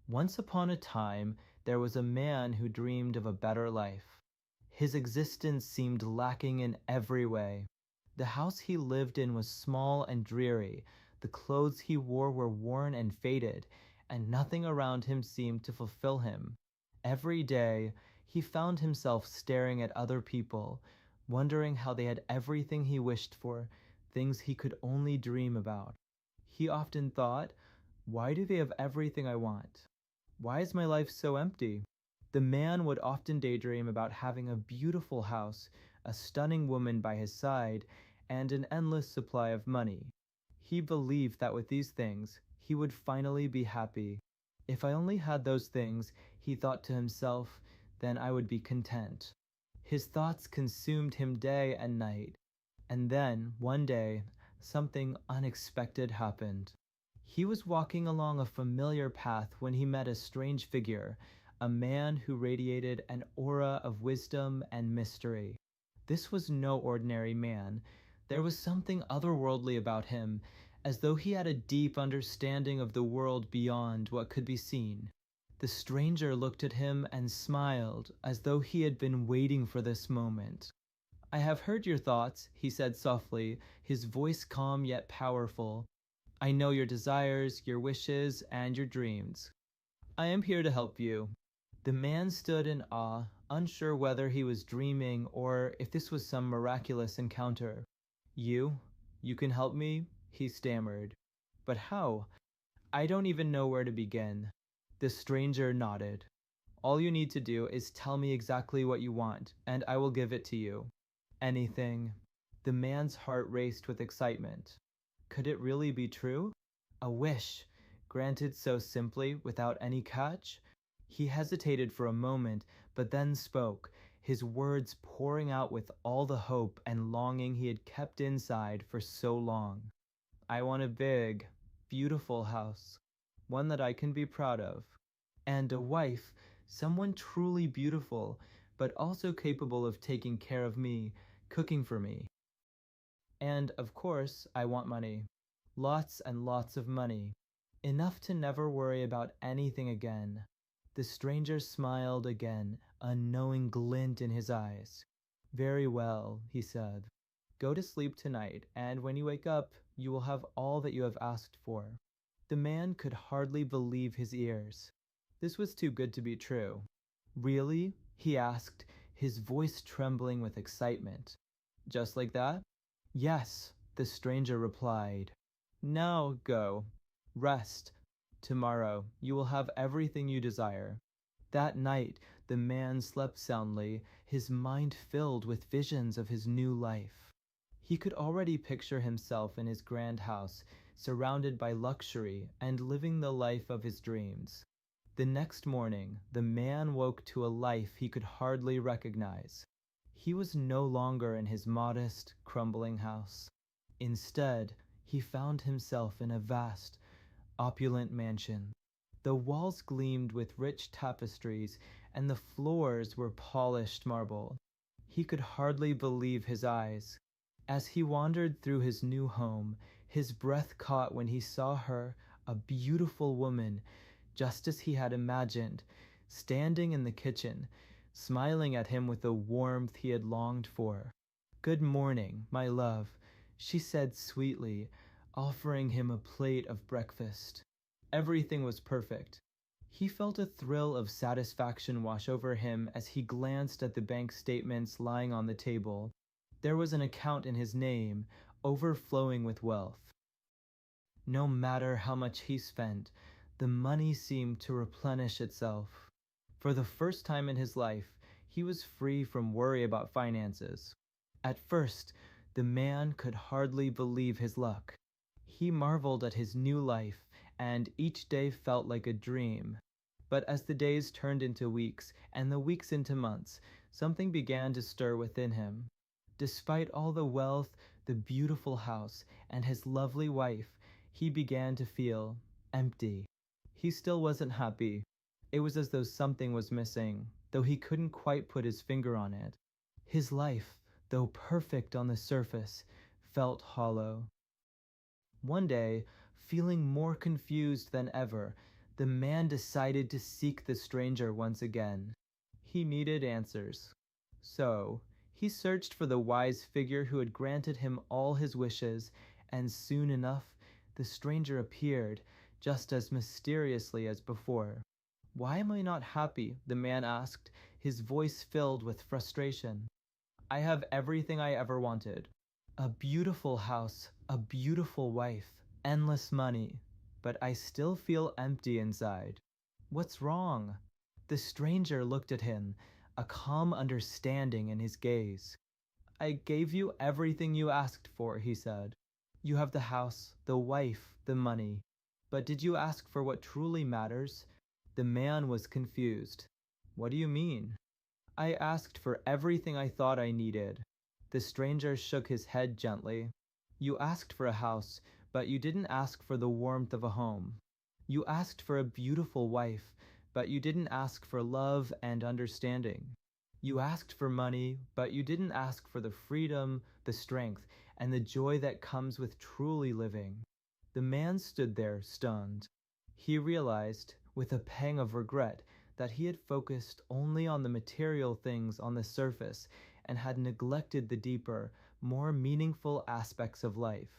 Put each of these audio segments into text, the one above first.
Once upon a time, there was a man who dreamed of a better life. His existence seemed lacking in every way. The house he lived in was small and dreary, the clothes he wore were worn and faded, and nothing around him seemed to fulfill him. Every day, he found himself staring at other people, wondering how they had everything he wished for, things he could only dream about. He often thought, why do they have everything I want? Why is my life so empty? The man would often daydream about having a beautiful house, a stunning woman by his side, and an endless supply of money. He believed that with these things, he would finally be happy. If I only had those things, he thought to himself, then I would be content. His thoughts consumed him day and night. And then, one day, something unexpected happened. He was walking along a familiar path when he met a strange figure, a man who radiated an aura of wisdom and mystery. This was no ordinary man. There was something otherworldly about him, as though he had a deep understanding of the world beyond what could be seen. The stranger looked at him and smiled, as though he had been waiting for this moment. "I have heard your thoughts," he said softly, his voice calm yet powerful. "I know your desires, your wishes, and your dreams. I am here to help you." The man stood in awe, unsure whether he was dreaming or if this was some miraculous encounter. You can help me?" he stammered. "But how? I don't even know where to begin." The stranger nodded. "All you need to do is tell me exactly what you want, and I will give it to you." "Anything." The man's heart raced with excitement. Could it really be true? A wish, granted so simply, without any catch? He hesitated for a moment, but then spoke, his words pouring out with all the hope and longing he had kept inside for so long. "I want a big, beautiful house, one that I can be proud of, and a wife, someone truly beautiful, but also capable of taking care of me, cooking for me. And, of course, I want money. Lots and lots of money. Enough to never worry about anything again." The stranger smiled again, a knowing glint in his eyes. "Very well," he said. "Go to sleep tonight, and when you wake up, you will have all that you have asked for." The man could hardly believe his ears. This was too good to be true. "Really?" he asked, his voice trembling with excitement. "Just like that?" "Yes," the stranger replied. "Now go. Rest. Tomorrow you will have everything you desire." That night the man slept soundly, his mind filled with visions of his new life. He could already picture himself in his grand house, surrounded by luxury and living the life of his dreams. The next morning, the man woke to a life he could hardly recognize. He was no longer in his modest, crumbling house. Instead, he found himself in a vast, opulent mansion. The walls gleamed with rich tapestries, and the floors were polished marble. He could hardly believe his eyes. As he wandered through his new home, his breath caught when he saw her, a beautiful woman, just as he had imagined, standing in the kitchen, smiling at him with the warmth he had longed for. "Good morning, my love," she said sweetly, offering him a plate of breakfast. Everything was perfect. He felt a thrill of satisfaction wash over him as he glanced at the bank statements lying on the table. There was an account in his name, overflowing with wealth. No matter how much he spent, the money seemed to replenish itself. For the first time in his life, he was free from worry about finances. At first, the man could hardly believe his luck. He marveled at his new life, and each day felt like a dream. But as the days turned into weeks, and the weeks into months, something began to stir within him. Despite all the wealth, the beautiful house, and his lovely wife, he began to feel empty. He still wasn't happy. It was as though something was missing, though he couldn't quite put his finger on it. His life, though perfect on the surface, felt hollow. One day, feeling more confused than ever, The man decided to seek the stranger once again. He needed answers. So, he searched for the wise figure who had granted him all his wishes, and soon enough, the stranger appeared, just as mysteriously as before. "Why am I not happy?" the man asked, his voice filled with frustration. "I have everything I ever wanted. A beautiful house, a beautiful wife, endless money, but I still feel empty inside. What's wrong?" The stranger looked at him, a calm understanding in his gaze. "I gave you everything you asked for," he said. "You have the house, the wife, the money. But did you ask for what truly matters?" The man was confused. "What do you mean?" "I asked for everything I thought I needed." The stranger shook his head gently. "You asked for a house, but you didn't ask for the warmth of a home. You asked for a beautiful wife, but you didn't ask for love and understanding. You asked for money, but you didn't ask for the freedom, the strength, and the joy that comes with truly living." The man stood there, stunned. He realized, with a pang of regret, that he had focused only on the material things on the surface and had neglected the deeper, more meaningful aspects of life.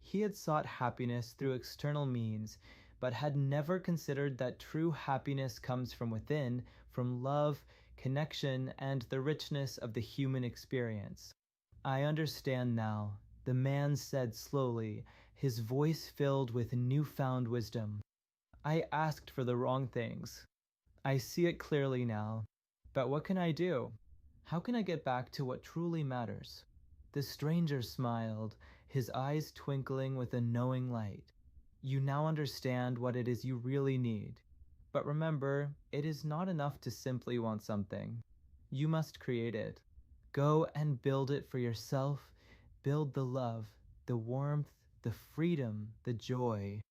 He had sought happiness through external means, but had never considered that true happiness comes from within, from love, connection, and the richness of the human experience. "I understand now," the man said slowly, his voice filled with newfound wisdom. "I asked for the wrong things. I see it clearly now. But what can I do? How can I get back to what truly matters?" The stranger smiled, his eyes twinkling with a knowing light. "You now understand what it is you really need. But remember, it is not enough to simply want something. You must create it. Go and build it for yourself. Build the love, the warmth, the freedom, the joy.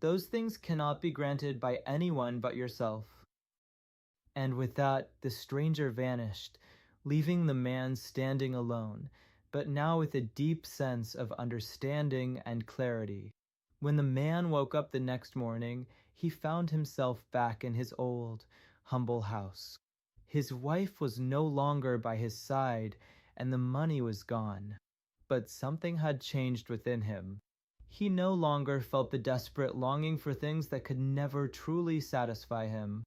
Those things cannot be granted by anyone but yourself." And with that, the stranger vanished, leaving the man standing alone, but now with a deep sense of understanding and clarity. When the man woke up the next morning, he found himself back in his old, humble house. His wife was no longer by his side, and the money was gone. But something had changed within him. He no longer felt the desperate longing for things that could never truly satisfy him.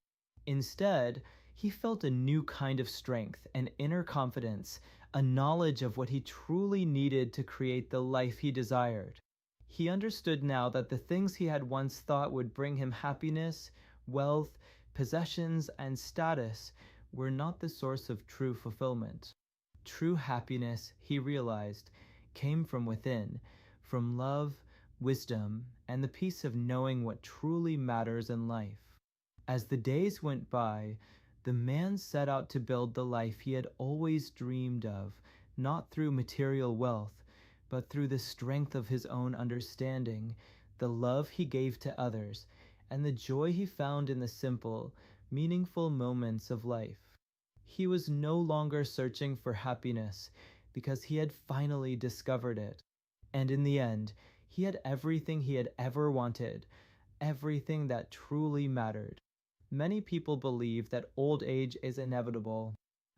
Instead, he felt a new kind of strength, an inner confidence, a knowledge of what he truly needed to create the life he desired. He understood now that the things he had once thought would bring him happiness, wealth, possessions, and status were not the source of true fulfillment. True happiness, he realized, came from within, from love, wisdom, and the peace of knowing what truly matters in life. As the days went by, the man set out to build the life he had always dreamed of, not through material wealth, but through the strength of his own understanding, the love he gave to others, and the joy he found in the simple, meaningful moments of life. He was no longer searching for happiness because he had finally discovered it. And in the end, he had everything he had ever wanted, everything that truly mattered. Many people believe that old age is inevitable.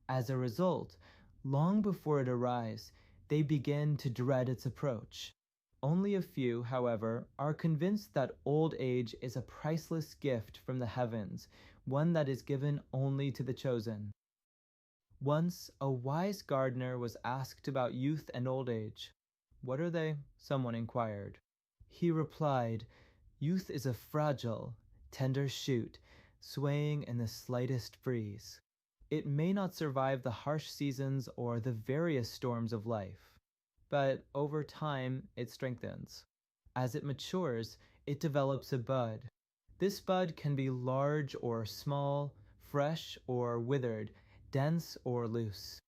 As a result, long before it arrives, they begin to dread its approach. Only a few, however, are convinced that old age is a priceless gift from the heavens, one that is given only to the chosen. Once, a wise gardener was asked about youth and old age. "What are they?" someone inquired. He replied, "Youth is a fragile, tender shoot, swaying in the slightest breeze. It may not survive the harsh seasons or the various storms of life, but over time it strengthens. As it matures, it develops a bud. This bud can be large or small, fresh or withered, dense or loose.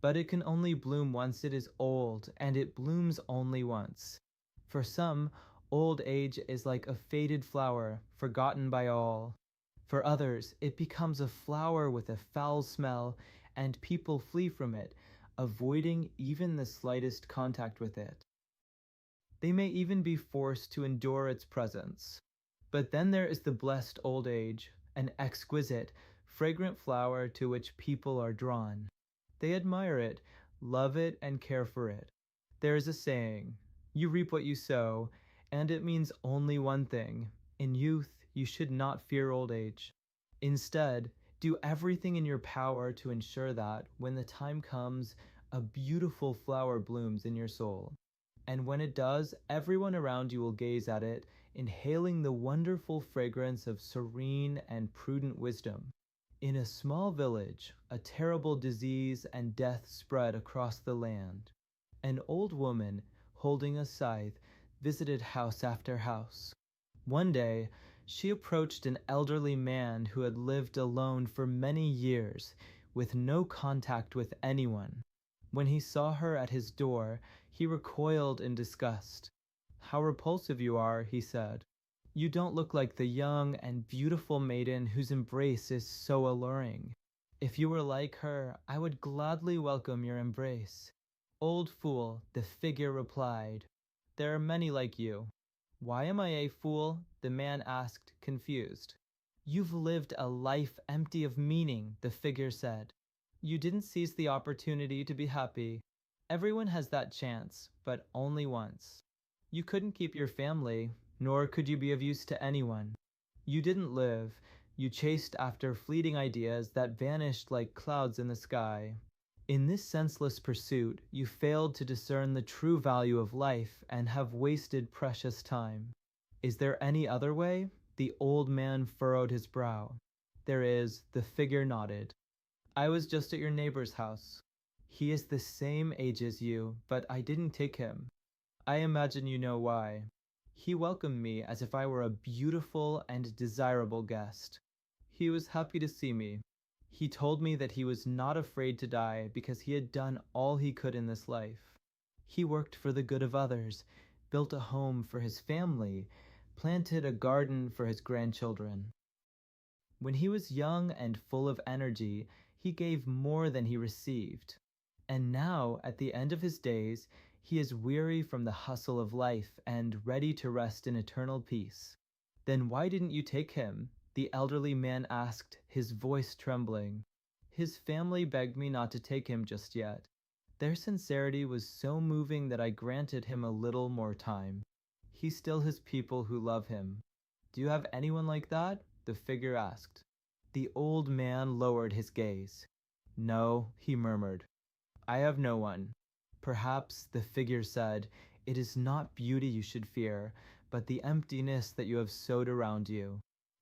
But it can only bloom once it is old, and it blooms only once. For some, old age is like a faded flower, forgotten by all. For others, it becomes a flower with a foul smell, and people flee from it, avoiding even the slightest contact with it. They may even be forced to endure its presence. But then there is the blessed old age, an exquisite, fragrant flower to which people are drawn. They admire it, love it, and care for it. There is a saying, "You reap what you sow," and it means only one thing. In youth, you should not fear old age. Instead, do everything in your power to ensure that, when the time comes, a beautiful flower blooms in your soul. And when it does, everyone around you will gaze at it, inhaling the wonderful fragrance of serene and prudent wisdom. In a small village, a terrible disease and death spread across the land. An old woman, holding a scythe, visited house after house. One day, she approached an elderly man who had lived alone for many years, with no contact with anyone. When he saw her at his door, he recoiled in disgust. "How repulsive you are," he said. "You don't look like the young and beautiful maiden whose embrace is so alluring. If you were like her, I would gladly welcome your embrace." "Old fool," the figure replied, "there are many like you." "Why am I a fool?" the man asked, confused. "You've lived a life empty of meaning," the figure said. "You didn't seize the opportunity to be happy. Everyone has that chance, but only once. You couldn't keep your family, nor could you be of use to anyone. You didn't live, you chased after fleeting ideas that vanished like clouds in the sky. In this senseless pursuit, you failed to discern the true value of life and have wasted precious time. Is there any other way?" The old man furrowed his brow. "There is," the figure nodded. "I was just at your neighbor's house. He is the same age as you, but I didn't take him. I imagine you know why. He welcomed me as if I were a beautiful and desirable guest. He was happy to see me. He told me that he was not afraid to die because he had done all he could in this life. He worked for the good of others, built a home for his family, planted a garden for his grandchildren. When he was young and full of energy, he gave more than he received. And now, at the end of his days, he is weary from the hustle of life and ready to rest in eternal peace. Then why didn't you take him?" the elderly man asked, his voice trembling. "His family begged me not to take him just yet. Their sincerity was so moving that I granted him a little more time. He still has people who love him." "Do you have anyone like that?" the figure asked. The old man lowered his gaze. "No," he murmured. "I have no one." "Perhaps," the figure said, "it is not beauty you should fear, but the emptiness that you have sowed around you.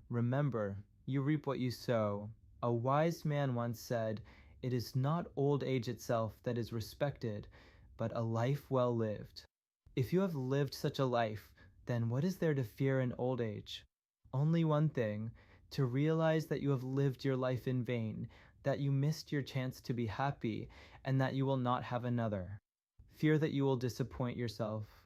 Remember, you reap what you sow. A wise man once said, 'It is not old age itself that is respected, but a life well lived.' If you have lived such a life, then what is there to fear in old age? Only one thing, to realize that you have lived your life in vain, that you missed your chance to be happy, and that you will not have another. Fear that you will disappoint yourself.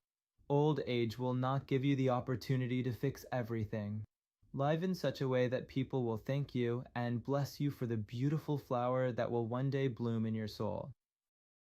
Old age will not give you the opportunity to fix everything. Live in such a way that people will thank you and bless you for the beautiful flower that will one day bloom in your soul."